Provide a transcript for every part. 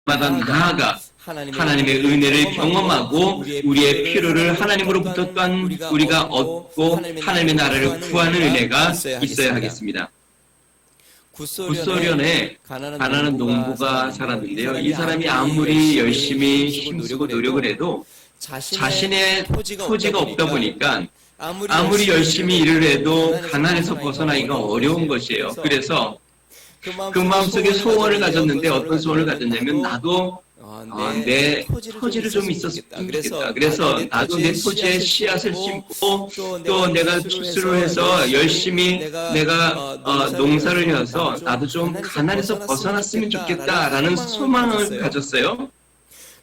나아가 하나님의 은혜를 경험하고 우리의 필요를 하나님으로부터 또한 우리가 얻고 하나님의 나라를 구하는 은혜가 있어야 하겠습니다. 구소련에 가난한 농부가 살았는데요. 이 사람이 아무리 열심히 힘쓰고 노력을 해도 자신의 토지가 없다 보니까 아무리 열심히 일을 해도 가난에서 벗어나기가 어려운 것이에요. 그래서 그 마음속에 소원을 가졌는데 어떤 소원을 가졌냐면 나도 내 토지를 좀 있었으면 좋겠다. 그래서 나도 내 토지에 씨앗을 심고 또 내가 추수를 해서 열심히 내가 농사를 해서 나도 좀 가난에서 벗어났으면 좋겠다라는 소망을 가졌어요.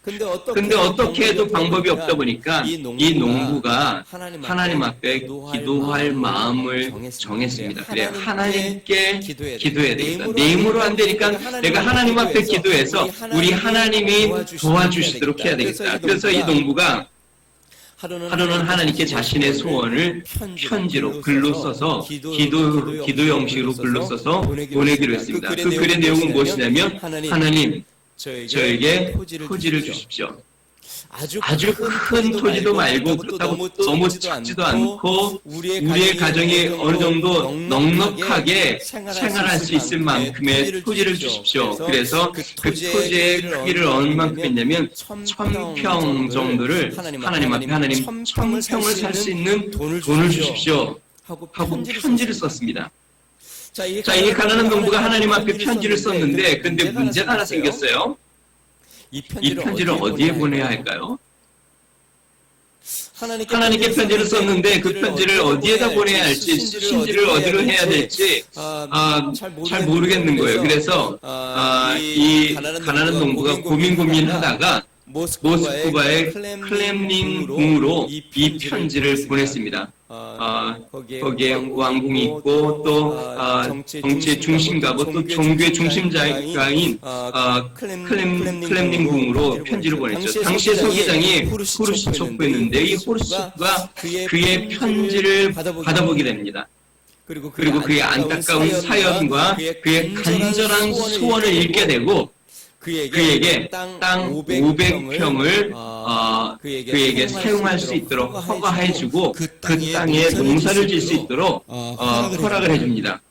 근데 어떻게 해도 방법이 없다 보니까 이 농부가 하나님 앞에 기도할 마음을 정했습니다. 그래, 하나님께 기도해야 되겠다. 내 힘으로 안 되니까 내가 하나님 앞에 기도해서 우리 하나님이 도와주시도록 해야 되겠다. 그래서 이 농부가 하루는 하나님께 자신의 소원을 편지로 글로 써서 기도 형식으로 글로 써서 보내기로 했습니다. 그 글의 내용은 무엇이냐면 하나님 저에게 토지를 주십시오. 아주 큰 토지도 말고 그렇다고 너무 작지도 않고 우리의 가정이 어느 정도 넉넉하게 생활할 수 있을 만큼의 토지를 주십시오. 그래서 그 토지의 크기를 얼마만큼 했냐면 1000평 정도를 하나님 앞에 하나님 1000평을 살 수 있는 돈을 주십시오 하고 편지를 썼습니다. 자, 이 가난한 농부가 하나님 앞에 편지를 썼는데 근데 문제가 하나 생겼어요. 이 편지를 어디에 보내야 할까요? 하나님께 편지를 썼는데 그 편지를 어디에다 보내야 할지 신지를 어디로 해야 될지 잘 모르겠는 거예요. 그래서 이 가난한 농부가 고민하다가 모스크바의 클렘린궁으로 이 편지를 보냈습니다. 거기에 왕궁이 있고 또 정치의 중심가고 또 종교의 중심자인 클렘린궁으로 편지를 보냈죠. 당시의 서기장이 후르시초프였는데 이 후르시초프가 그의 편지를 받아보게 됩니다. 그리고 그의 안타까운 사연과 그의 간절한 소원을 읽게 되고 그에게 땅 500평을 그에게 사용할 수 있도록 허가해주고 그 땅에 농사를 질 수 있도록 허락을 해줍니다.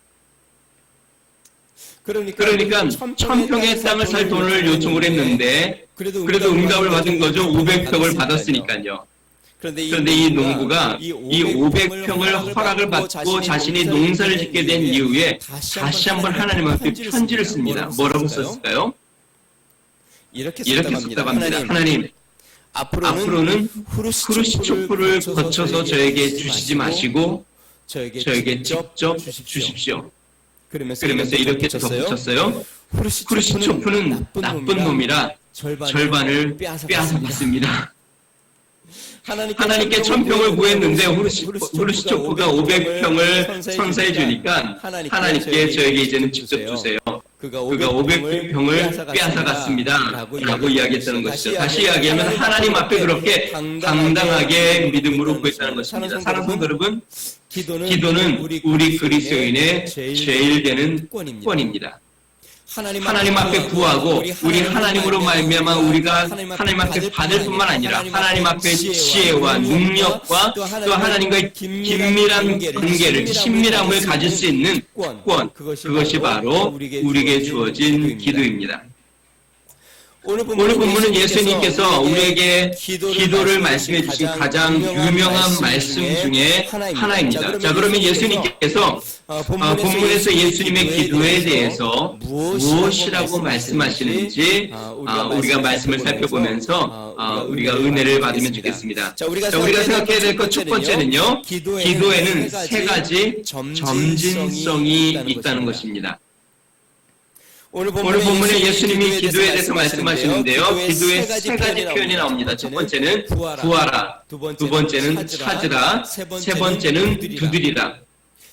그러니까 1000평의 땅을 살 돈을 요청을 했는데 그래도 응답을 받은 거죠. 500평을 받았으니까요. 그런데 이 농부가 이 500평을 허락을 받고 자신이 농사를 짓게 된 이후에 다시 한번 하나님 앞에 편지를 씁니다. 뭐라고 썼을까요? 이렇게 썼다고 합니다. 하나님, 앞으로는 후르시초프를 거쳐서 저에게 주시지 마시고 저에게 직접 주십시오. 그러면서 이렇게 덧붙였어요. 후르시초프는 나쁜 놈이라 절반을 빼앗아갔습니다. 하나님께 1000평을 구했는데 후르시초프가 500평을 선사해 주니까 하나님께 저에게 이제는 직접 주세요. 그가 500평을 빼앗아갔습니다. 라고 이야기했다는 것이죠. 다시 이야기하면 하나님 앞에 그렇게 당당하게 믿음으로 구했다는 것입니다. 사랑하는 여러분, 기도는 우리 그리스도인의 제일 되는 권입니다. 하나님 앞에 구하고 우리 하나님으로 말미암아 우리가 하나님 앞에 받을 뿐만 아니라 하나님 앞에 지혜와 능력과 또 하나님과의 긴밀한 관계를 친밀함을 가질 수 있는 권, 그것이 바로 우리에게 주어진 기도입니다. 오늘 본문은 예수님께서 우리에게 기도를 말씀해 주신 가장 유명한 말씀 중에 하나입니다. 자, 그러면 예수님께서 본문에서 예수님의 기도에 대해서 무엇이라고 말씀하시는지 우리가 말씀을 살펴보면서 우리가 은혜를 받으면 좋겠습니다. 자, 우리가 생각해야 될 것 첫 번째는요. 기도에는 세 가지 점진성이 있다는 것입니다. 오늘 본문에 예수님이 기도에 대해서 말씀하시는데요. 기도에 세 가지 표현이 나옵니다. 첫 번째는 구하라, 두 번째는 찾으라, 세 번째는 두드리라.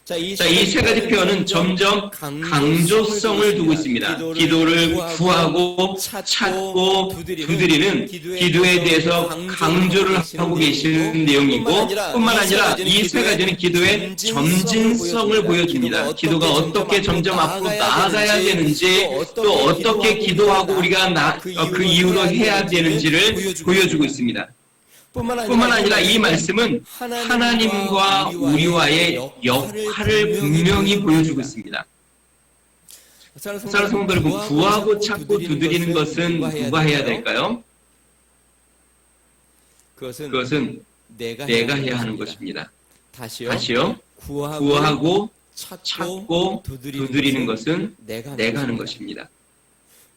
자, 이 세 가지 표현은 점점 강조성을 두고 있습니다. 기도를 구하고 찾고 두드리는 기도에 대해서 강조를 하고 계시는 내용이고, 뿐만 아니라 이 세 가지는 기도의 점진성을 보여줍니다. 기도가 어떻게 점점 앞으로 나아가야 되는지, 또 어떻게 기도하고 우리가 그 이후로 해야 되는지를 보여주고 있습니다. 뿐만 아니라 이 말씀은 하나님과 우리와의 역할을 분명히 보여주고 있습니다. 사랑하는 성도 여러분, 구하고 찾고 두드리는 것은 누가 해야 될까요? 그것은 내가 해야 하는 것입니다. 다시요. 구하고 찾고 두드리는 것은 내가 하는 것입니다.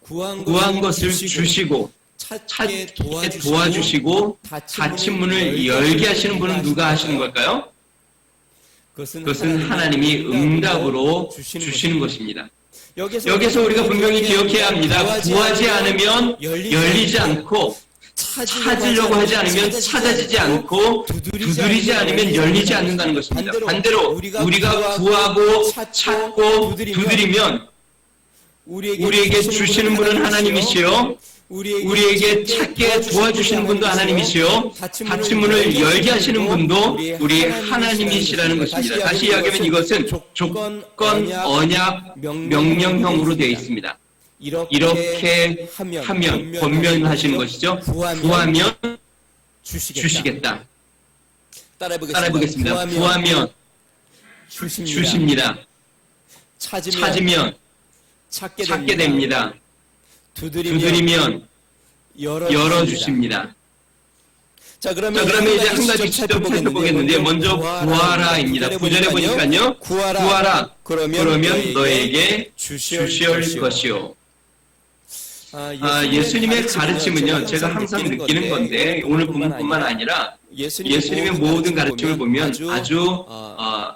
구한 것을 주시고 찾게 도와주시고 닫힌 문을 열게 하시는 분은 누가 하시는 걸까요? 그것은 하나님이 응답으로 주시는 것입니다. 여기서 우리가 분명히 기억해야 합니다. 구하지 않으면 열리지 않고, 찾으려고 하지 않으면 찾아지지 않고, 두드리지 않으면 열리지 않는다는 것입니다. 반대로 우리가 구하고 찾고 두드리면 우리에게 주시는 분은 하나님이시요, 우리에게 찾게 도와주시는 분도 하나님이시요, 닫힌 문을 열게 하시는 분도 우리 하나님이시라는 것입니다. 다시 이야기하면 이것은 조건, 언약, 명령형으로 되어 있습니다. 이렇게 하면 권면하시는 것이죠. 구하면 주시겠다. 따라해보겠습니다. 구하면 주십니다. 찾으면 찾게 됩니다. 두드리면 열어주십니다. 자, 그러면 이제 한 가지 직접 살펴보겠는데, 먼저 구하라입니다. 9절에 보니까요, 구하라. 그러면 너에게 주실 것이요. 예수님의 가르침은요, 제가 항상 느끼는 건데, 오늘 본문뿐만 아니라 예수님의 모든 가르침을 보면 아주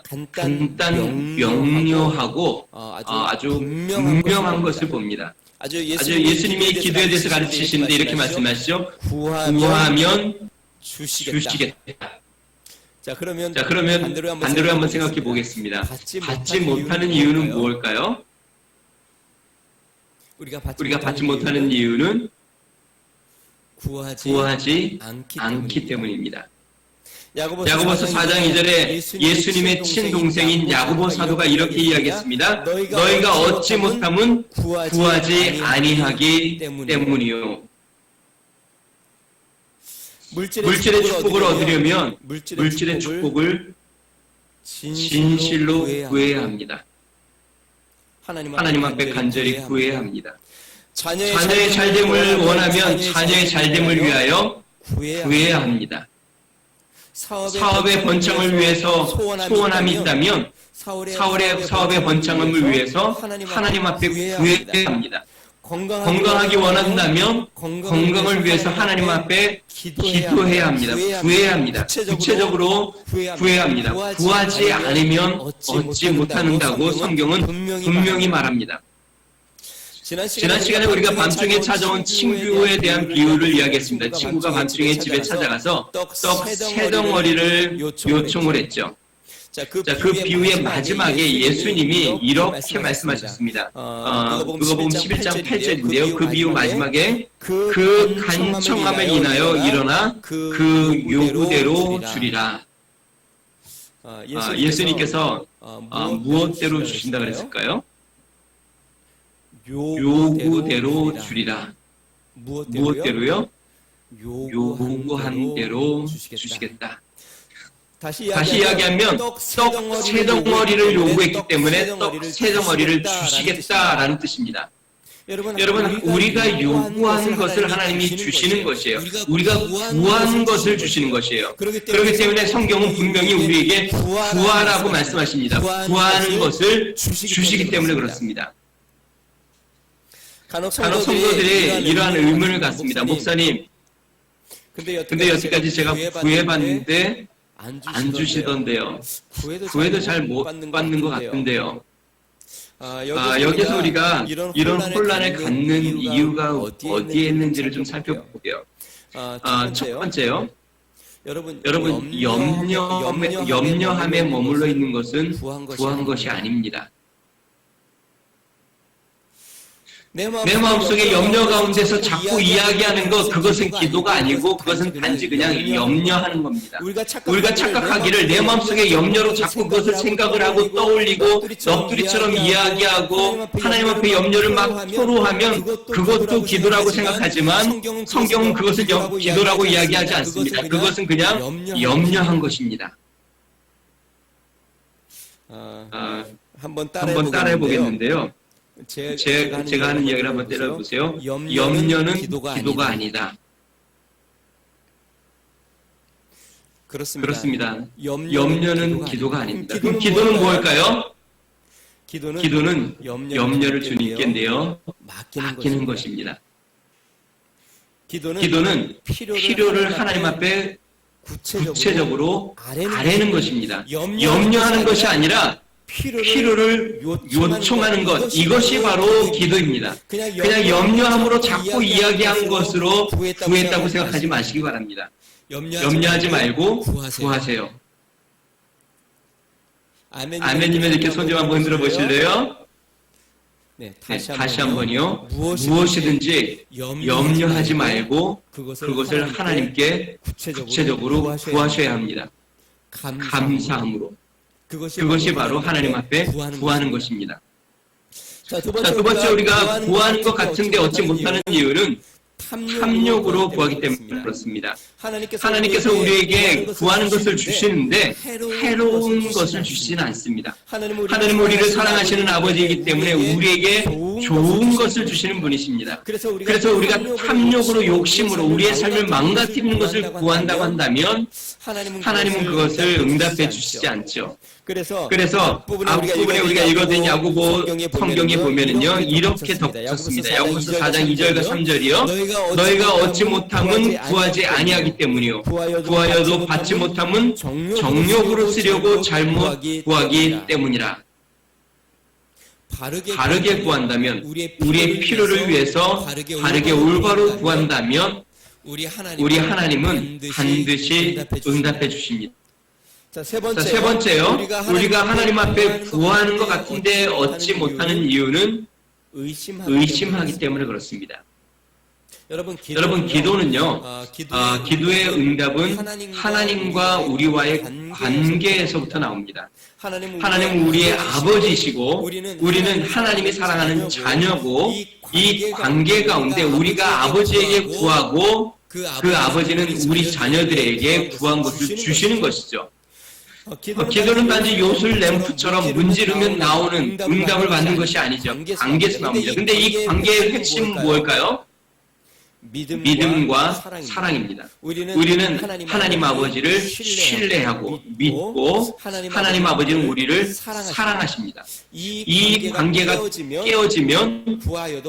간단, 명료하고 아주 분명한 것을 봅니다. 아주 예수님이 기도에 대해서 가르치시는데 이렇게 말씀하시죠. 구하면 주시겠다. 자, 그러면 반대로 한번 생각해 보겠습니다. 받지 못하는 이유는 무엇일까요? 우리가 받지 못하는 이유는 구하지 않기 때문입니다. 야고보서 4장 2절에 예수님의 친동생인 야고보 사도가 이렇게 이야기했습니다. 너희가 얻지 못함은 구하지 아니하기 때문이요. 물질의 축복을 얻으려면 물질의 축복을 진실로 구해야 합니다. 하나님 앞에 간절히 구해야 합니다. 자녀의 잘됨을 원하면 자녀의 잘됨을 위하여 구해야 합니다. 사업의 번창을 위해서 소원함이 있다면 사업의 번창을 위해서 하나님 앞에 구해야 합니다. 건강하기 원한다면 건강을 위해서 하나님 앞에 기도해야 합니다. 구해야 합니다. 구체적으로 구해야 합니다. 구하지 않으면 얻지 못한다고 성경은 분명히 말합니다. 지난 시간에 우리가 밤중에 찾아온 친구에 대한 비유를 이야기했습니다. 친구가 밤중에 집에 찾아가서 떡 3덩어리를 요청을 했죠. 그 비유의 마지막에 예수님이 이렇게 말씀하셨습니다. 누가복음 11장 8절인데요. 그 비유 마지막에 그 간청함을 인하여 일어나 그 요구대로 주리라. 예수님께서 무엇대로 주신다 그랬을까요? 요구대로 주리라. 무엇대로요? 요구한 대로 주시겠다. 다시 이야기하면 떡 3덩어리를 요구했기 때문에 떡 3덩어리를 주시겠다라는 뜻입니다. 여러분, 우리가 요구하는 것을 하나님이 주시는 것이에요. 우리가 구하는 것을 주시는 것이에요. 그렇기 때문에 성경은 분명히 우리에게 구하라고 말씀하십니다. 구하는 것을 주시기 때문에 그렇습니다. 간혹 성도들이 이러한 의문을 갖습니다. 목사님, 근데 여태까지 제가 구해봤는데 안 주시던데요. 구해도 잘 못 받는 것 같은데요. 여기서 우리가 이런 혼란을 갖는 이유가 어디에 있는지를 좀 살펴볼게요. 첫 번째요. 여러분 염려함에 머물러 있는 것은 구한 것이 아닙니다. 내 마음속에 염려 가운데서 자꾸 이야기하는 것, 그것은 기도가 아니고 그것은 단지 그냥 염려하는 겁니다. 우리가 착각하기를 내 마음속에 염려로 자꾸 그것을 생각을 하고 떠올리고 넋두리처럼 이야기하고 하나님 앞에 염려를 막 토로하면 그것도 기도라고 생각하지만 성경은 그것을 기도라고 이야기하지 않습니다. 그것은 그냥 염려한 것입니다. 한번 따라해 보겠는데요. 제가 하는 이야기를 한번 때려보세요. 염려는 기도가 아니다. 그렇습니다. 염려는 기도가 아닙니다. 그럼 기도는 뭘까요? 기도는 염려를 주님께 내어 맡기는 것입니다. 기도는 필요를 하나님 앞에 구체적으로 아뢰는 것입니다. 염려하는 것이 아니라 필요를 요청하는 것, 이것이 바로 기도입니다. 그냥 염려함으로 자꾸 이야기한 것으로 구했다고 생각하지 마시기 바랍니다. 염려하지 말고 구하세요. 아멘이면 이렇게 손 좀 한번 흔들어 보실래요? 네, 다시 한번요. 무엇이든지 염려하지 말고 그것을 하나님께 구체적으로 구하셔야 합니다. 감사함으로. 그것이 바로 하나님 앞에 구하는 것입니다. 자, 두 번째 우리가 구하는 것 같은데 얻지 못하는 이유는 탐욕으로 구하기 때문에 그렇습니다. 하나님께서 우리에게 구하는 것을 주시는데 해로운 것을 주시지는 않습니다. 하나님은 우리를 사랑하시는 아버지이기 때문에 우리에게 좋은 것을 주시는 분이십니다. 그래서 우리가 탐욕으로 욕심으로 우리의 삶을 망가뜨리는 것을 구한다고 한다면 하나님은 그것을 응답해 주시지 않죠. 그래서 앞부분에 우리가 읽어둔 야고보 성경에 보면은요, 이렇게 덧붙였습니다. 야고보서 4장 2절과 3절이요. 너희가 얻지 못함은 구하지 아니하기 때문이요. 구하여도 받지 못함은 정욕으로 쓰려고 잘못 구하기 때문이라. 바르게 구한다면, 우리의 필요를 위해서 바르게 올바로 구한다면 우리 하나님은 반드시 응답해 주십니다. 자, 세 번째요. 우리가 하나님 앞에 구하는 것 같은데 얻지 못하는 이유는 의심하기 때문에 그렇습니다. 여러분, 기도는요, 기도의 응답은 하나님과 우리와의 관계에서부터 나옵니다. 하나님은 우리의 아버지시고 우리는 하나님이 사랑하는 자녀고 이 관계 가운데 우리가 아버지에게 구하고 그 아버지는 우리 자녀들에게 구한 것을 주시는 것이죠. 기도는 단지 요술 램프처럼 문지르면 나오는 응답을 받는 것이 아니죠. 관계에서 나옵니다. 근데 이 관계의 핵심은 무엇일까요? 믿음과 사랑입니다. 우리는 하나님 아버지를 신뢰하고 믿고 하나님 아버지는 우리를 사랑하십니다. 이 관계가 깨어지면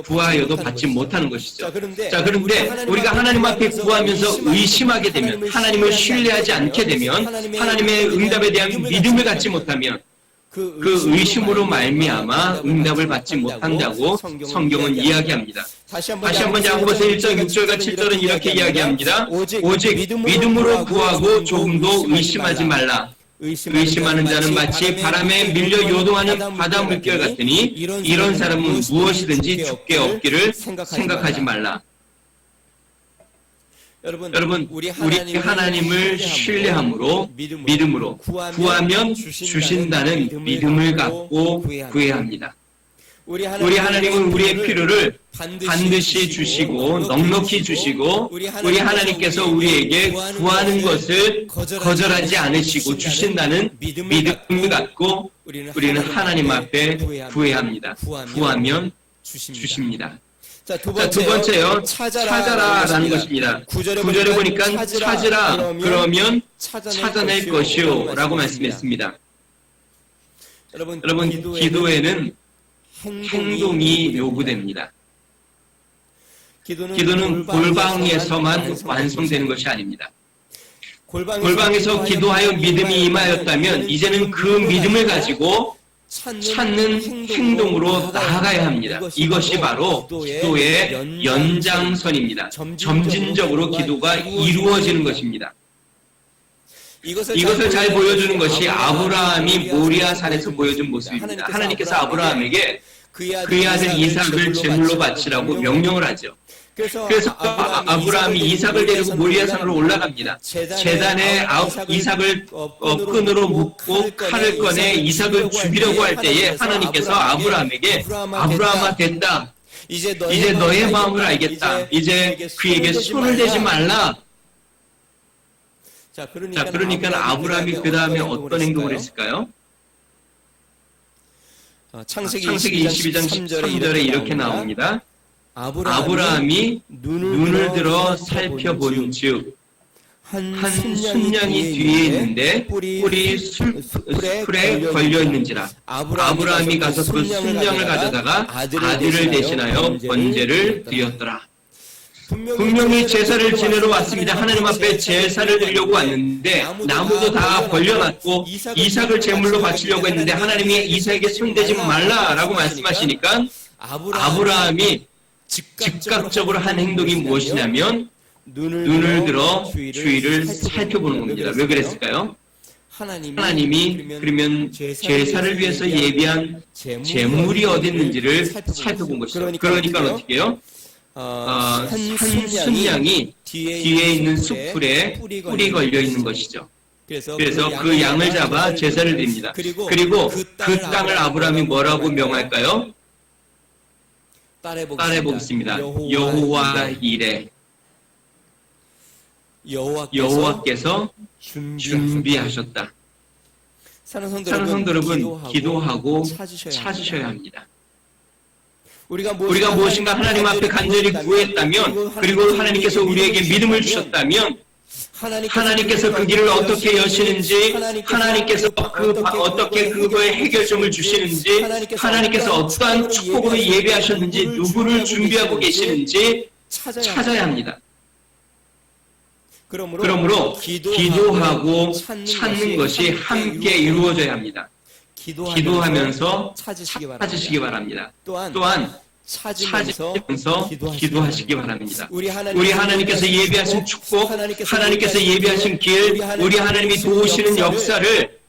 구하여도 받지 못하는 것이죠. 자, 그런데 우리가 하나님 앞에 구하면서 의심하게 되면, 하나님을 신뢰하지 않게 되면, 하나님의 응답에 대한 믿음을 갖지 못하면 그 의심으로 말미암아 응답을 받지 못한다고 성경은 이야기합니다. 다시 한번 야고보서 1장 6절과 7절은 이렇게 이야기합니다. 오직 믿음으로 구하고 조금도 의심하지 말라. 의심하는 자는 마치 바람에 밀려 요동하는 바다 물결 같으니 이런 사람은 무엇이든지 죽게 없기를 생각하지 말라. 여러분, 우리 하나님을 신뢰함으로 믿음으로 구하면 주신다는 믿음을 갖고 구해야 합니다. 우리 하나님은 우리의 필요를 반드시 주시고 넉넉히 주시고 우리 하나님께서 우리에게 구하는 것을 거절하지 않으시고 주신다는 믿음을 갖고 우리는 하나님 앞에 구해야 합니다. 구하면 주십니다. 자, 두 번째요. 찾아라라는 것입니다. 9절에 보니까 찾으라 그러면 찾아낼 것이요 라고 말씀했습니다. 여러분, 기도에는 행동이 요구됩니다. 기도는 골방에서만 완성되는 것이 아닙니다. 골방에서 기도하여 믿음이 임하였다면 이제는 그 믿음을 가지고 찾는 행동으로 나아가야 합니다. 이것이 바로 기도의 연장선입니다. 점진적으로 기도가 이루어지는 것입니다. 이것을 잘 보여주는 것이 아브라함이 모리아 산에서 보여준 모습입니다. 하나님께서 아브라함에게 그의 아들 이삭을 제물로 바치라고 명령을 하죠. 그래서 아브라함이 이삭을 데리고 모리아 산으로 올라갑니다. 제단에 이삭을 끈으로 묶고 칼을 꺼내 이삭을 죽이려고 할 때에 하나님께서 아브라함에게 아브라함아 됐다. 이제 너의 마음을 알겠다. 이제 그에게 손을 대지 말라. 자, 그러니까 아브라함이 그 다음에 어떤 행동을 했을까요? 창세기 22장 13절에 이렇게 나옵니다. 아브라함이 눈을 들어 살펴본 즉 한 순양이 뒤에 있는데 뿔이 풀에 걸려 있는지라. 아브라함이 가서 그 순양을 가져다가 아들을 대신하여 번제를 드렸더라. 분명히 제사를 지내러 왔습니다. 하나님 앞에 제사를 드리려고 왔는데 나무도 다 벌려놨고 이삭을 제물로 바치려고 했는데 하나님이 이삭에게 손대지 말라라고 말씀하시니까 아브라함이 즉각적으로 한 행동이 무엇이냐면 눈을 들어 주위를 살펴보는 겁니다. 왜 그랬을까요? 하나님이 그러면 제사를 위해서 예비한 제물이 어디 있는지를 살펴본 것이죠. 그러니까 어떻게 해요? 한 순양이 뒤에 있는 숲풀에 뿔이 걸려 있는 것이죠. 그래서 그 양을 잡아 제사를 드립니다. 그리고 그 땅을 아브라함이 뭐라고 명할까요? 따라해 보겠습니다. 여호와 이레. 여호와께서 준비하셨다. 사랑하는 성도 여러분, 기도하고 찾으셔야 합니다. 우리가 무엇인가 하나님 앞에 간절히 구했다면, 그리고 하나님께서 우리에게 믿음을 주셨다면, 하나님께서 그 길을 어떻게 여시는지, 하나님께서 어떻게 그거에 해결점을 주시는지, 하나님께서 어떠한 축복으로 예배하셨는지, 누구를 준비하고 계시는지 찾아야 합니다. 그러므로 기도하고 찾는 것이 함께 이루어져야 합니다. 기도하면서 찾으시기 바랍니다. 또한 찾으면서 기도하시기 바랍니다. 우리 하나님께서 예비하신 축복, 하나님께서 예비하신 길, 우리 하나님이 도우시는 역사를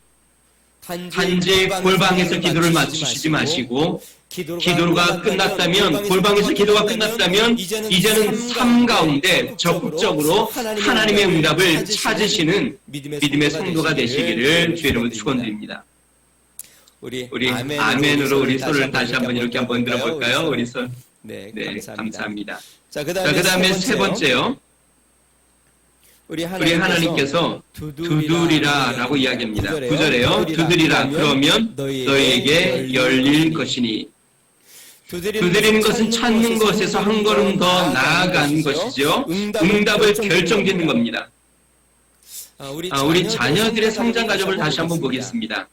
단지 골방에서 기도를 맞추시지 마시고, 기도가 끝났다면, 골방에서 기도가 끝났다면 이제는 삶 가운데 적극적으로 하나님의 응답을 찾으시는 믿음의 성도가 되시기를 주의 이름으로 축원드립니다. 우리 아멘으로 우리 손을 다시 한번 이렇게 한번 들어볼까요? 우리 손. 네, 감사합니다. 자, 그 다음에 세 번째요. 우리 하나님께서 두드리라 라고 이야기합니다. 9절에요. 두드리라 그러면 너희에게 열릴 것이니. 두드리는 것은 찾는 것에서 한 걸음 더 나아간 것이죠. 응답을 결정짓는 겁니다. 우리 자녀들의 성장 과정을 다시 한번 보겠습니다.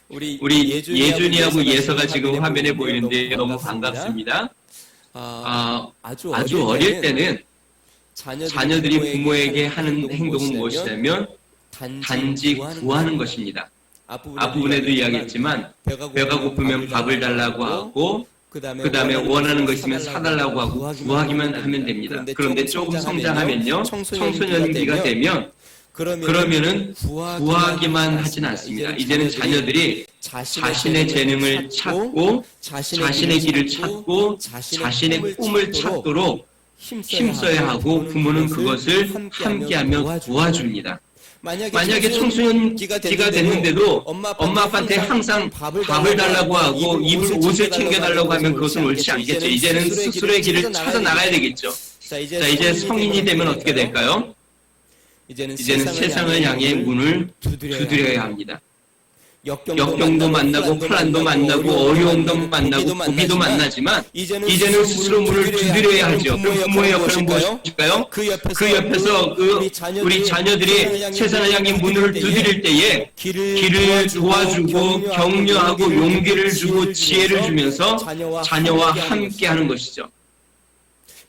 우리 예준이하고 예서가 지금 화면에 보이는데 너무 반갑습니다. 아주 어릴 때는 자녀들이 부모에게 하는 행동은 무엇이냐면 단지 구하는 것입니다. 앞부분에도 이야기했지만 배가 고프면 밥을 달라고 하고, 그 다음에 원하는 거 있으면 사달라고 하고 구하기만 하면 됩니다. 그런데 조금 성장하면요, 청소년기가 되면 그러면은 구하기만 하진 않습니다. 이제는 자녀들이 자신의 재능을 찾고, 자신의 길을 찾고, 자신의 꿈을 찾도록 힘써야 하고, 부모는 그것을 함께하며 도와줍니다. 만약에 청소년기가 됐는데도 엄마 아빠한테 항상 밥을 달라고 하고 옷을 챙겨달라고 하면 그것은 옳지 않겠죠. 이제는 스스로의 길을 찾아 나가야 되겠죠. 자, 이제 성인이 되면 어떻게 될까요? 이제는 세상을 향해 문을 두드려야 합니다. 역경도 만나고 환난도 만나고 어려움도 만나고 고비도 만나지만 이제는 스스로 문을 두드려야 하죠. 그럼 부모의 역할은 무엇일까요? 그 옆에서 우리 자녀들이 세상을 향해 문을 두드릴 때에 길을 도와주고 격려하고 용기를 주고 지혜를 주면서 자녀와 함께하는 것이죠.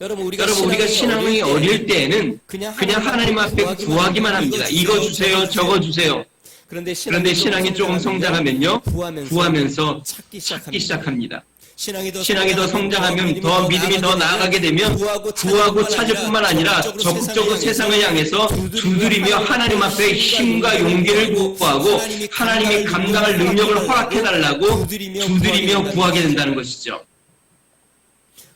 여러분, 우리가 신앙이 어릴 때에는 그냥 하나님 앞에 구하기만 합니다. 이거 주세요, 저거 주세요. 그런데 신앙이 조금 성장하면요, 구하면서 찾기 시작합니다. 신앙이 더 성장하면 더 믿음이 더 나아가게 되면 구하고 찾을 뿐만 아니라 적극적으로 세상을 향해서 두드리며 하나님 앞에 힘과 용기를 구하고 하나님이 감당할 능력을 허락해달라고 두드리며 구하게 된다는 것이죠.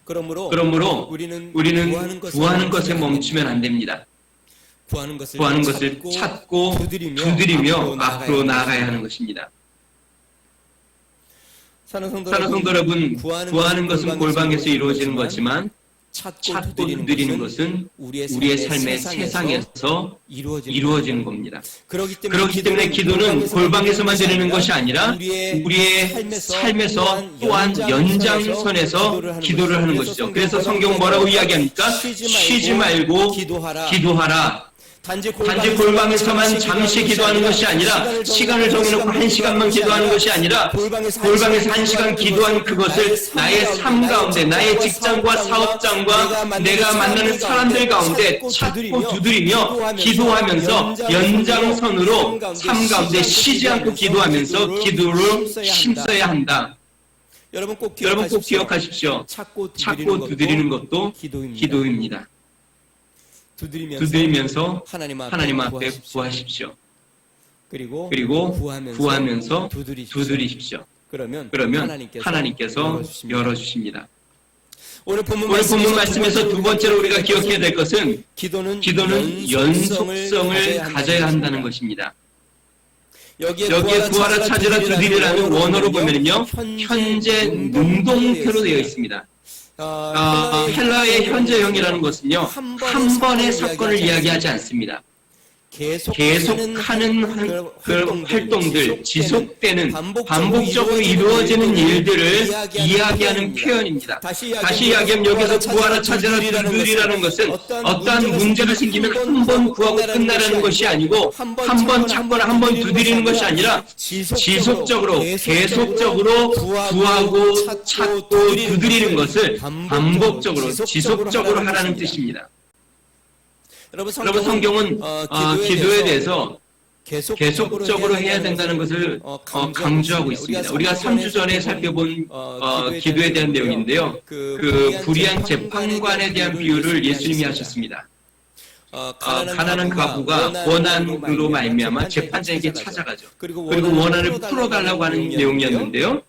그러므로 우리는 구하는 것에 멈추면 안 됩니다. 구하는 것을 찾고 두드리며 앞으로 나아가야 하는 것입니다. 사랑하는 성도 여러분, 구하는 것은 골방에서 이루어지는 거지만 찾고 두드리는 것은 우리의 삶의 세상에서 이루어지는 겁니다. 그렇기 때문에 기도는 골방에서만 드리는 것이 아니라 우리의 삶에서 또한 연장선에서 기도를 하는 것이죠. 그래서 성경은 뭐라고 이야기합니까? 쉬지 말고 기도하라. 단지 골방에서만 잠시 기도하는 것이 아니라 시간을 정해놓고 1시간만 기도하는 것이 아니라 골방에서 1시간 기도한 그것을 나의 삶 가운데, 나의 직장과 사업장과 내가 만나는 사람들 가운데 찾고 두드리며 기도하면서 연장선으로 삶 가운데 쉬지 않고 기도하면서 기도를 힘써야 한다. 여러분 꼭 기억하십시오. 찾고 두드리는 것도 기도입니다. 두드리면서 하나님 앞에 구하십시오. 그리고 구하면서 두드리십시오. 그러면 하나님께서 열어주십니다. 오늘 본문 말씀에서 두 번째로 우리가 기억해야 될 것은 기도는 연속성을 가져야 한다는 것입니다. 여기에 구하라 찾으라 두드리라는 원어로 보면요, 현재 능동태로 되어 있습니다. 헬라의 현재형이라는 것은요, 한 번의 사건을 이야기하지 않습니다. 계속하는 그 활동들, 지속되는 반복적으로 이루어지는 일들을 이야기하는 표현입니다. 다시 이야기하면 여기서 구하라 찾으라 두드리라는 것은 어떠한 문제가 생기면 한 번 구하고 끝나라는 것이 아니고 한 번 찾거나 한 번 두드리는 것이 아니라 지속적으로 계속적으로 구하고 찾고 두드리는 것을 반복적으로 지속적으로 하라는 뜻입니다. 여러분 성경은 기도에 대해서 계속적으로 해야 된다는 것을 강조하고 있습니다. 우리가 3주 전에 살펴본 기도에 대한 내용인데요. 그 불의한 재판관에 대한 비유를 예수님이 하셨습니다. 가난한 가부가 원한으로 말미암아 재판장에게 찾아가죠. 그리고 원한을 풀어달라고 하는 내용이었는데요.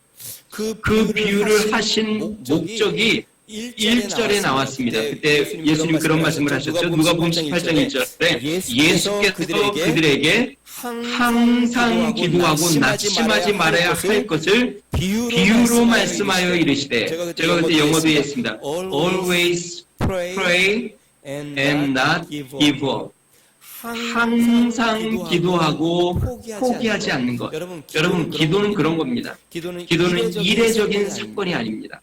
그 비유를 하신 목적이 1절에 나왔습니다. 그때 예수님 그런 말씀을 하셨죠. 누가복음 18장 1절에 예수께서 그들에게 항상 기도하고 낙심하지 말아야 할 것을 비유로 말씀하여 이르시되, 제가 그때 영어로 했습니다. Always pray and not give up. 항상 기도하고 포기하지 않는 것. 여러분, 기도는 그런 겁니다. 기도는 이례적인 사건이 아닙니다.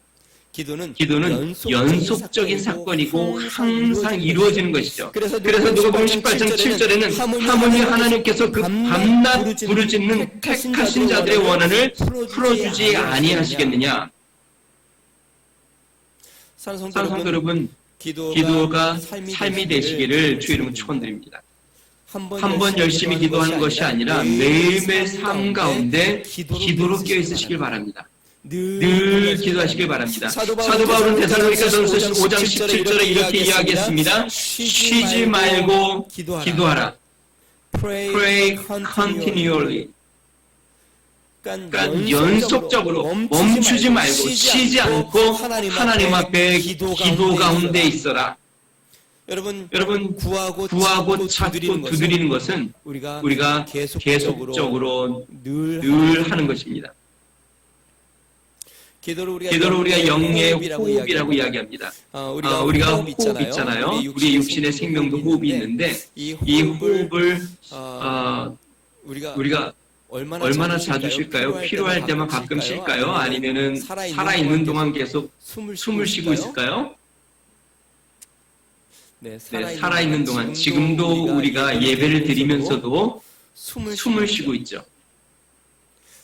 기도는 연속적인 사건이고 항상 이루어지는 것이죠. 그래서 누가복음 18장 7절에는 하물며 하나님께서 그 밤낮 부르짖는 택하신 자들의 원한을 풀어주지 아니하시겠느냐. 사랑하는 여러분, 기도가 삶이 되시기를 주 이름으로 축원드립니다. 한 번 열심히 기도하는 것이 아니라 매일매일 삶 가운데 기도로 깨어 있으시길 바랍니다. 늘 기도하시길 바랍니다. 사도 바울은 데살로니가전서 5장 17절에 이렇게 이야기했습니다. 쉬지 말고 기도하라. Pray continually. 그러니까 연속적으로 멈추지 말고 쉬지 않고 하나님 앞에 기도 가운데 있어라. 여러분 구하고 찾고 두드리는 것은 우리가 계속적으로 늘 하는 것입니다. 기도를 우리가 영의 호흡이라고 이야기합니다. 우리가 호흡 있잖아요. 우리 육신의 생명도 호흡이 있는데 이 호흡을 우리가 얼마나 자주 쉴까요? 필요할 때만 가끔 쉴까요? 아니면은 살아있는 동안 계속 숨을 쉬고 있을까요? 네, 살아있는 동안 지금도 우리가 예배를 드리면서도 숨을 쉬고 있죠.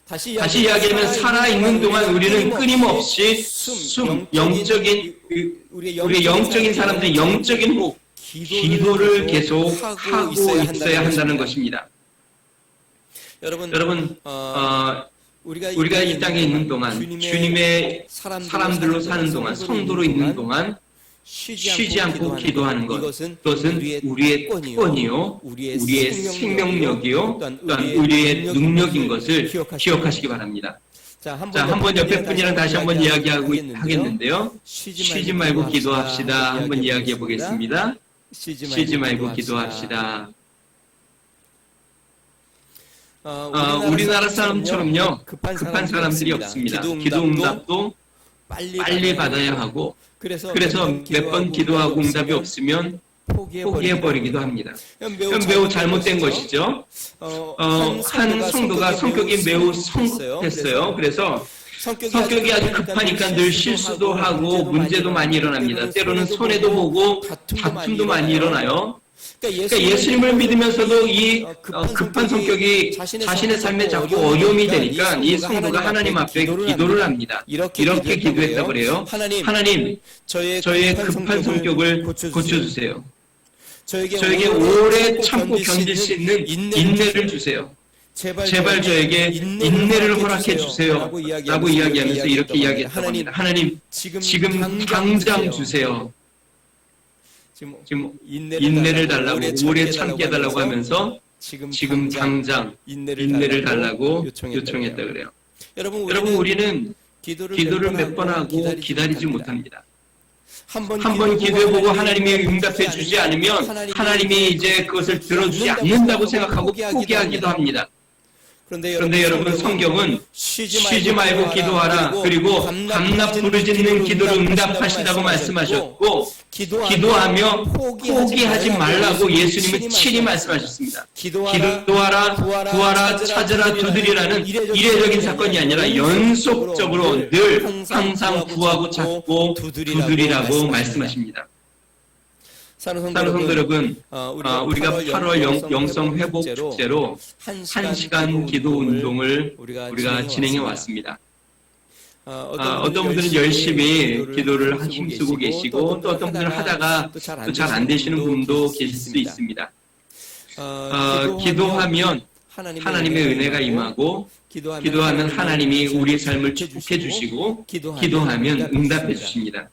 다시 이야기하면 살아있는 동안 우리는 끊임없이 우리의 영적인 사람들의 영적인 호흡, 기도를 계속 하고 있어야 한다는 것입니다. 여러분, 우리가 이 땅에 있는 동안 주님의 사람들로 사는 동안 성도로 있는 동안 쉬지 않고 기도하는 것, 그것은 우리의 특권이요, 우리의 생명력이요, 또한 우리의 능력인 것을 기억하시기 바랍니다. 자, 한번 옆에 분이랑 다시 한번 이야기하고 하겠는데요. 쉬지 말고 기도합시다. 한번 이야기해 보겠습니다. 쉬지 말고 기도합시다. 우리나라 사람처럼요, 급한 사람들이 없습니다. 기도 응답도 빨리 받아야 하고, 그래서 몇 번 기도하고 응답이 없으면 포기해버리기도 합니다. 매우 잘못된 것이죠. 한 성도가 성격이 매우 성급했어요. 그래서 성격이 아주 급하니까 늘 실수도 하고 문제도 많이 일어납니다. 때로는 손해도 보고 다툼도 많이 일어나요. 그러니까 예수님을 믿으면서도 이 급한 성격이 자신의 삶에 자꾸 어려움이 되니까 이 성도가 하나님 앞에 기도를 합니다. 이렇게 기도했다고 그래요. 하나님, 저의 급한 성격을 고쳐주세요. 저에게 오래 참고 견딜 수 있는 인내를 주세요. 제발 저에게 인내를 허락해 주세요. 라고 이야기하면서 이렇게 이야기했다고 합니다. 하나님, 지금 당장 주세요. 지금 인내를 달라고, 오래 참게 해달라고 하면서 지금 당장 인내를 달라고 요청했다 그래요. 여러분, 우리는 기도를 몇 번 하고 기다리지 못합니다. 한번 기도해보고 하나님이 응답해 주지 않으면 하나님이 이제 그것을 들어주지 않는다고 생각하고 포기하기도 합니다. 그런데 여러분, 성경은 쉬지 말고 기도하라, 그리고 밤낮 부르짖는 기도를 응답하신다고 말씀하셨고, 기도하며 포기하지 말라고 예수님은 친히 말씀하셨습니다. 기도하라, 구하라, 찾으라, 두드리라는 이례적인 사건이 아니라 연속적으로 늘 항상 구하고 찾고 두드리라고 말씀하십니다. 사랑하는 성도 여러분, 우리가 8월 영성 회복 축제로 1시간 기도 운동을 우리가 진행해 왔습니다. 어떤 분들은 열심히 기도를 힘쓰고 계시고, 또 어떤 분들은 하다가 또 잘 안 되시는 분도 계실 수 있습니다. 기도하면 하나님의 은혜가 임하고, 기도하면 하나님이 우리의 삶을 축복해 주시고, 기도하면 응답해 주십니다.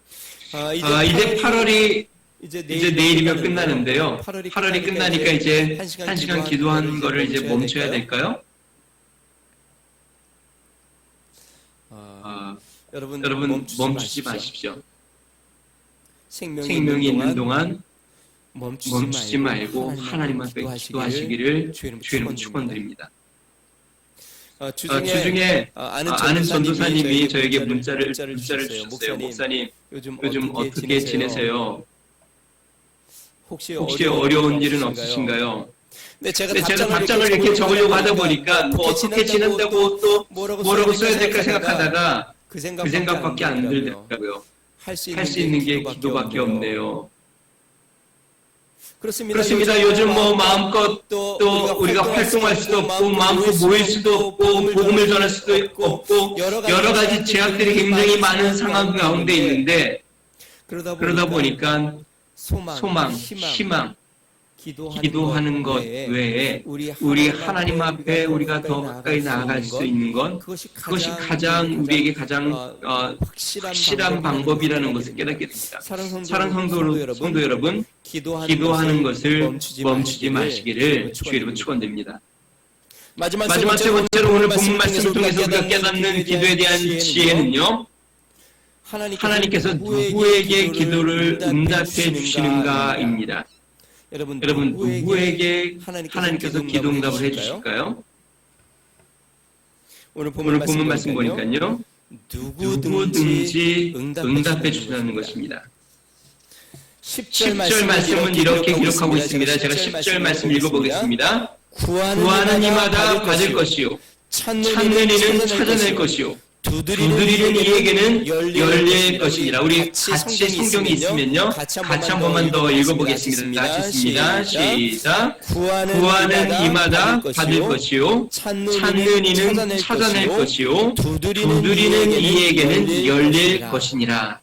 이제 8월이 이제 내일이면 끝나는데요. 8월이 끝나니까 이제 1시간 기도하는 거를 이제 멈춰야 될까요? 여러분 멈추지 마십시오. 생명이 있는 동안 멈추지 말고 하나님 앞에 기도하시기를 주님 축원드립니다. 주중에 아는 전도사님이 저에게 문자를 주셨어요. 목사님, 요즘 어떻게 지내세요? 혹시 어려운 일은 없으신가요? 제가 답장을 이렇게 적으려고 하다 보니까 뭐 어떻게 지낸다고 또 뭐라고 써야 될까 생각하다가 그 생각밖에 안 들더라고요. 할 수 있는 게 기도밖에 없네요. 그렇습니다. 요즘 뭐 마음껏 또 우리가 활동할 수도 없고, 마음껏 모일 수도 없고, 복음을 전할 수도 없고, 여러 가지 제약들이 굉장히 많은 상황 가운데 있는데, 그러다 보니까 소망, 희망, 기도하는 것 외에 우리 하나님 앞에 우리가 더 가까이 나아갈 수 있는 건 그것이 우리에게 가장 확실한 방법이라는 것을 깨닫게 됩니다. 사랑하는 성도 여러분, 기도하는 것을 멈추지 마시기를 주 이름으로 축원드립니다. 마지막 세 번째로 오늘 본문 말씀을 통해서 우리가 깨닫는 기도에 대한 지혜는요, 하나님께서 누구에게 기도를 응답해 주시는가입니다. 여러분, 누구에게 하나님께서 기도 응답을 해 주실까요? 오늘 본문 말씀 보니까요, 누구든지 응답해 주시는 것입니다. 10절 말씀은 이렇게 기록하고 있습니다. 제가 10절 말씀 읽어보겠습니다. 구하는 이마다 받을 것이요, 찾는 이는 찾아낼 것이요, 두드리는 이에게는 열릴 것이니라. 우리 같이 성경이 있으면요, 같이 한 번만 더 읽어보겠습니다. 같이 있습니다. 시작. 구하는 이마다 받을 것이요, 찾는 이는 찾아낼 것이요, 두드리는 이에게는 열릴 것이니라.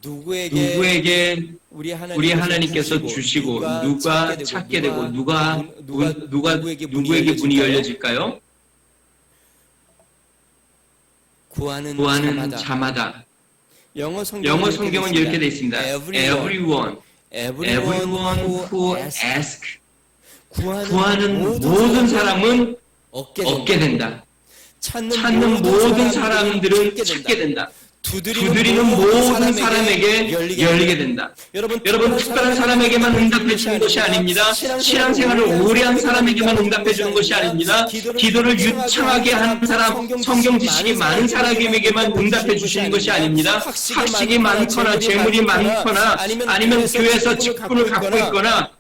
누구에게 우리 하나님께서 주시고 누가 찾게 되고 누구에게 문이 열려질까요? 구하는 자마다. 영어 성경은 이렇게 되어 있습니다. Everyone who ask. 구하는 모든 사람은 얻게 된다. 찾는 모든 사람들은 찾게 된다. 두드리는 모든 사람에게 열리게 된다. 여러분, 특별한 사람에게만 응답해 주는 것이 아닙니다. 신앙생활을 오래 한 사람에게만 응답해 주는 것이 아닙니다. 기도를 유창하게 한 사람, 성경 지식이 많은 사람에게만 응답해 주시는 것이 아닙니다. 학식이 많거나 재물이 많거나 아니면 교회에서 직분을 갖고 있거나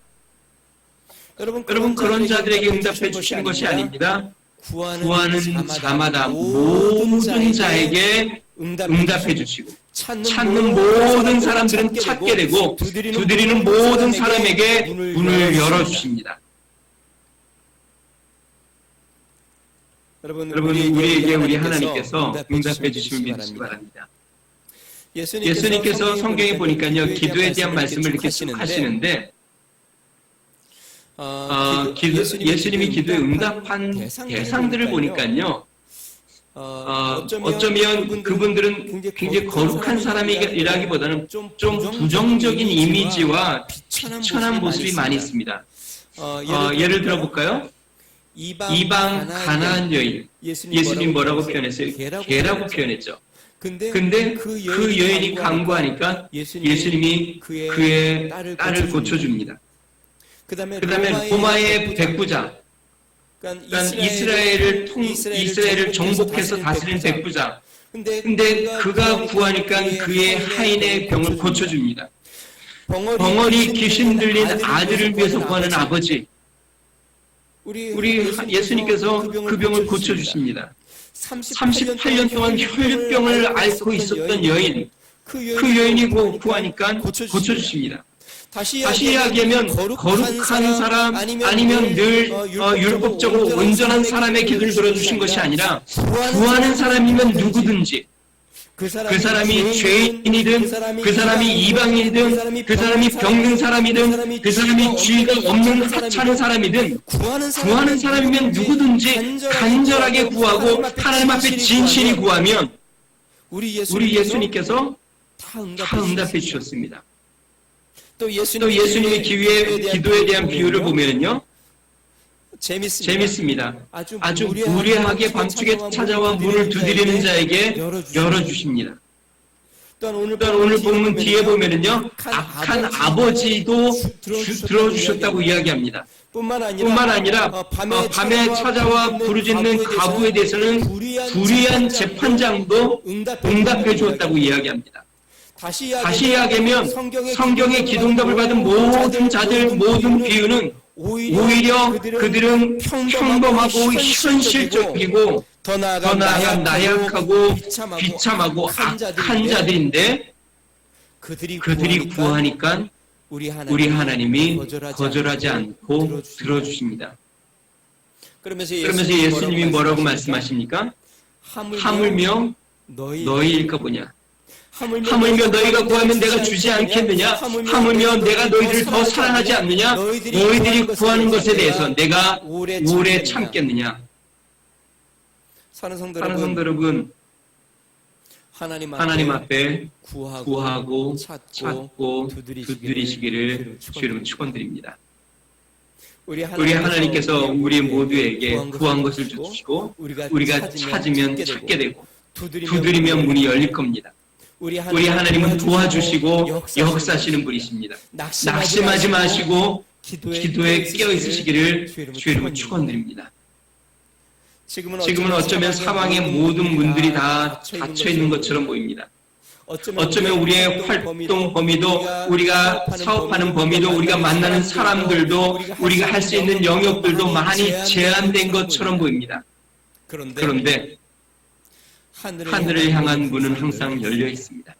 여러분, 그런 자들에게 응답해 주시는 것이 아닙니다. 구하는 자마다 모든 자에게 응답해 주시고 찾는 모든 사람들은 찾게 되고 두드리는 모든 사람에게 문을 열어주십니다. 여러분, 우리에게 우리 하나님께서 응답해 주심을 믿으시기 바랍니다. 예수님께서 성경에 보니까요, 기도에 대한 말씀을 이렇게 쭉 하시는데 예수님이 기도에 응답한 대상들을 보니까요, 어쩌면 그분들은 굉장히 거룩한 사람이라기보다는 좀 부정적인 이미지와 비천한 모습이 많이 있습니다. 예를 들어볼까요? 이방 가나안 여인, 예수님 뭐라고 표현했어요? 개라고 표현했죠. 근데 그 여인이 간구하니까 예수님이 그의 딸을 고쳐줍니다. 그 다음에 고마의 백부장, 그러니까 이스라엘을 정복해서 다스린 백부장. 근데 그가 구하니까 그의 하인의 병을 고쳐줍니다. 벙어리 귀신 들린 아들을 위해서 구하는 아버지. 우리 예수님께서 그 병을 고쳐주십니다. 38년 동안 혈병을 앓고 있었던 여인, 그 여인이 구하니까 고쳐주십니다. 다시 이야기하면 거룩한 사람 아니면 늘 율법적으로 온전한 사람의 기도를 들어주신 것이 아니라 구하는 사람이면 누구든지 그 사람이 죄인이든 그 사람이 이방인이든 그 사람이 병든 사람이든 그 사람이 죄가 없는 하찮은 사람이든 구하는 사람이면 누구든지 간절하게 구하고 하나님 앞에 진실히 구하면 우리 예수님께서 다 응답해 주셨습니다. 또 예수님의 기도에 대한 비유를 보면요, 재밌습니다. 아주 무례하게 밤중에 찾아와 문을 두드리는 자에게 열어주십니다. 또한 오늘 본문 뒤에 보면은요, 악한 아버지도 들어주셨다고 이야기합니다. 뿐만 아니라 밤에 찾아와 부르짖는 가부에 대해서는 불의한 재판장도 응답해 주었다고 이야기합니다. 다시 이야기하면 성경의 기도응답을 받은 모든 자들, 모든 비유는 오히려 그들은 평범하고 현실적이고 더 나아가 나약하고 비참하고 악한 자들인데 그들이 구하니까 우리 하나님이 거절하지 않고 들어주십니다. 그러면서 예수님이 뭐라고 말씀하십니까? 하물며 너희일까 보냐. 하물며 너희가 구하면 내가 주지 않겠느냐? 하물며 내가 너희들을 더 사랑하지 않느냐? 너희들이 구하는 것에 대해서 내가 오래 참겠느냐? 사는 성도 여러분, 하나님 앞에 구하고 찾고 두드리시기를 주님 축원드립니다. 우리 하나님께서 우리 모두에게 구한 것을 주시고 우리가 찾으면 찾게 되고 두드리면 문이 열릴 겁니다. 우리 하나님은 도와주시고 역사하시는 분이십니다. 낙심하지 마시고 기도에 깨어있으시기를 주의 이름으로 축원드립니다. 지금은 어쩌면 사방의 모든 문들이 다 닫혀있는 것처럼 보입니다. 어쩌면 우리의 활동 범위도, 우리가 사업하는 범위도, 우리가 만나는 사람들도, 우리가 할 수 있는 영역들도 많이 제한된 것처럼 보입니다. 그런데 하늘을 향한 문은 항상 열려 있습니다.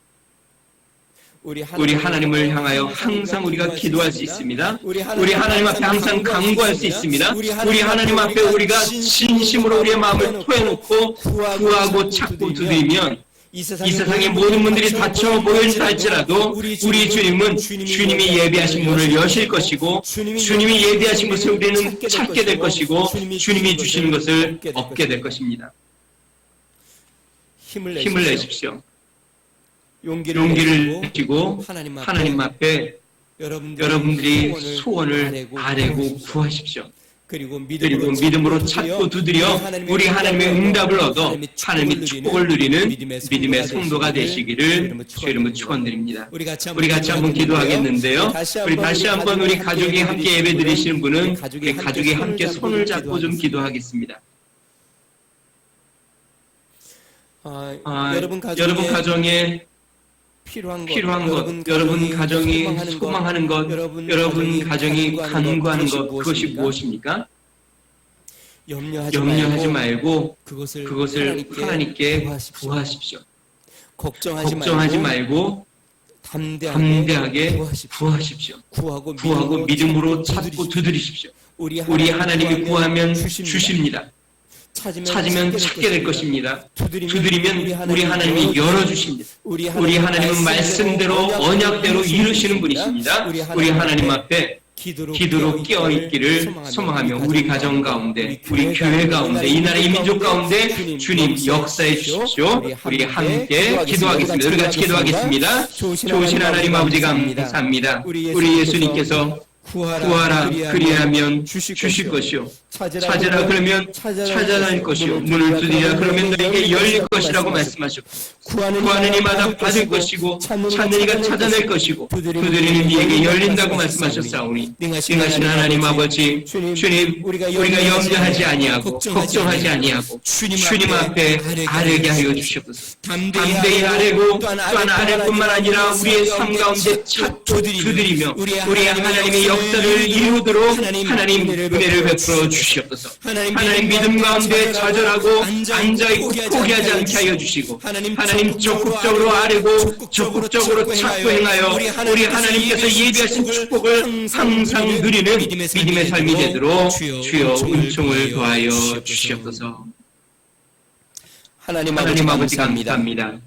우리 하나님을 향하여 항상 우리가 기도할 수 있습니다. 우리 하나님 앞에 항상 간구할 수 있습니다. 우리 하나님 앞에 우리가 진심으로 우리의 마음을 토해놓고 구하고 찾고 두드리면 이 세상의 모든 문들이 닫혀 보인다 할지라도 우리 주님은 주님이 예비하신 문을 여실 것이고 주님이 예비하신 것을 우리는 찾게 될 것이고 주님이 주시는 것을 얻게 될 것입니다. 힘을 내십시오. 용기를 내시고 하나님 앞에 여러분들이 소원을 아뢰고 구하십시오. 그리고 믿음으로 찾고 두드려 우리 하나님의 응답을 얻어 하나님의 축복을 누리는 믿음의 성도가 되시기를 주의 이름으로 축원드립니다. 우리 같이 한번 기도하겠는데요. 우리 다시 한번 우리 가족이 함께 예배 드리시는 분은 우리 가족이 함께 손을 잡고 좀 기도하겠습니다. 여러분 가정에 필요한 것, 여러분 가정이 소망하는 것, 여러분 가정이 간구하는 것, 그것이 무엇입니까? 염려하지 말고 그것을 하나님께 구하십시오. 걱정하지 말고 담대하게 구하십시오. 구하고 믿음으로 찾고 두드리십시오. 우리 하나님이 구하면 주십니다. 찾으면 찾게 될 것입니다. 두드리면 우리 하나님이 열어주십니다. 우리 하나님은 말씀대로 언약대로 이루시는 분이십니다. 우리 하나님 앞에 기도로 끼어있기를 소망하며 우리 가정 가운데, 우리 교회 가운데, 이 나라의 민족 가운데 주님 역사해 주십시오. 우리 함께 기도하겠습니다. 우리 같이 기도하겠습니다. 좋으신 하나님 아버지 감사합니다. 우리 예수님께서 구하라 그리하면 주실 것이요 찾으라 그러면 찾아낼 것이요 문을 두드리라 그러면 너에게 열릴 것이라고 말씀하셨고 구하는 이마다 받을 것이고 찾는 이가 찾아낼 것이고 두드리는 이에게 열린다고 말씀하셨사오니 능하신 하나님 아버지 주님 우리가 염려하지 아니하고 걱정하지 아니하고 주님 앞에 아뢰게 하여 주시옵소서. 담대히 아뢰고 또한 아뢰 뿐만 아니라 우리의 삶 가운데 찾고 두드리며 우리 하나님의 역사를 이루도록 하나님 은혜를 베풀어 주시옵소서. 하나님 믿음 가운데 좌절하고 앉아있고 포기하지 않게 하여 주시고 하나님 적극적으로 아뢰고 적극적으로 찾고 행하여 우리 하나님께서 예비하신 축복을 항상 누리는 믿음의 삶이 되도록 주여 은총을 더하여 주시옵소서. 하나님 아버지 감사합니다.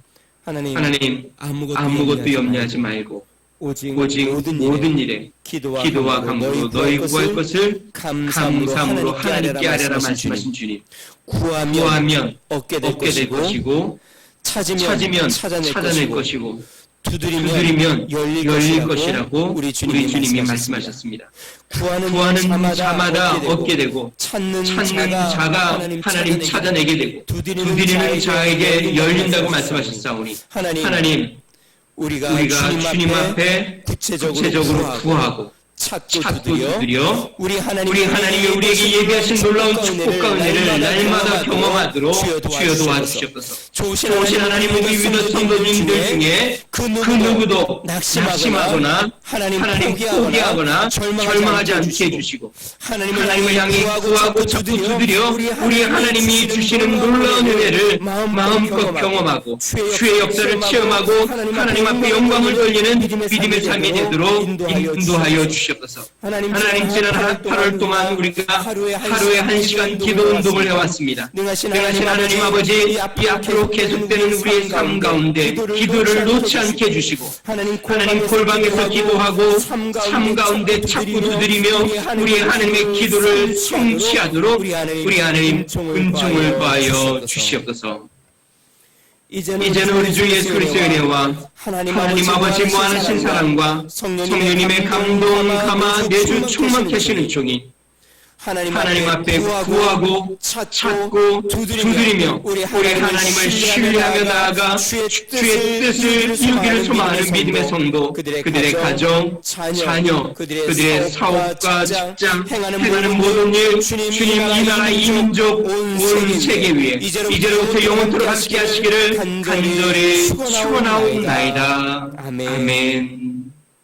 하나님 아무것도 염려하지 말고 오직 모든 일에 기도와 간구로 너희 구할 것을 감사함으로 하나님께 아뢰라 말씀하신 주님. 구하면 얻게 될 것이고 찾으면 찾아낼 것이고 두드리면 열릴 것이라고 우리 주님이 말씀하셨습니다. 구하는 자마다 얻게 되고 찾는 자가 하나님 찾아내게 되고 두드리는 자에게 열린다고 말씀하셨사오니 하나님 우리가 주님 앞에 구체적으로 구하고 찾고 두드려 우리 하나님이 우리에게 예비하신 놀라운 축복과 은혜를 날마다 경험하도록 주여 도와주시옵소서. 좋으신 하나님 우리 믿는 성도님들 중에 그 누구도 낙심하거나 하나님 포기하거나 절망하지 않게 해주시고 하나님을 향해 구하고 찾고 두드려 우리 하나님이 주시는 놀라운 은혜를 마음껏 경험하고 주의 역사를 체험하고 하나님 앞에 영광을 돌리는 믿음의 삶이 되도록 인도하여 주시옵소서. 하나님 지난 8월 동안 우리가 하루에 1시간 기도 운동을 해왔습니다. 능하신 하나님 아버지 이 앞으로 계속되는 우리의 삶 가운데 기도를 놓지 않게 해주시고 하나님 골방에서 기도하고 삶 가운데 찾고 두드리며 우리 하나님의 기도를 성취하도록 우리 하나님 은총을 더하여 주시옵소서. 이제는 우리 주 예수 그리스도의 은혜와 하나님 아버지 무한하신 사랑과 성령님의 감동 감화 내주 충만케 하시는 종이 하나님 앞에 구하고 찾고 두드리며 우리 하나님을 신뢰하며 나아가 주의 뜻을 이루기를 소망하는 믿음의 성도, 그들의 가정, 자녀, 그들의 사업과 직장, 행하는 모든 일, 주님 이 나라 이 민족 온 세계 위에 이제로부터 영원토록 함께 하시기를 간절히 축원하옵나이다. 아멘.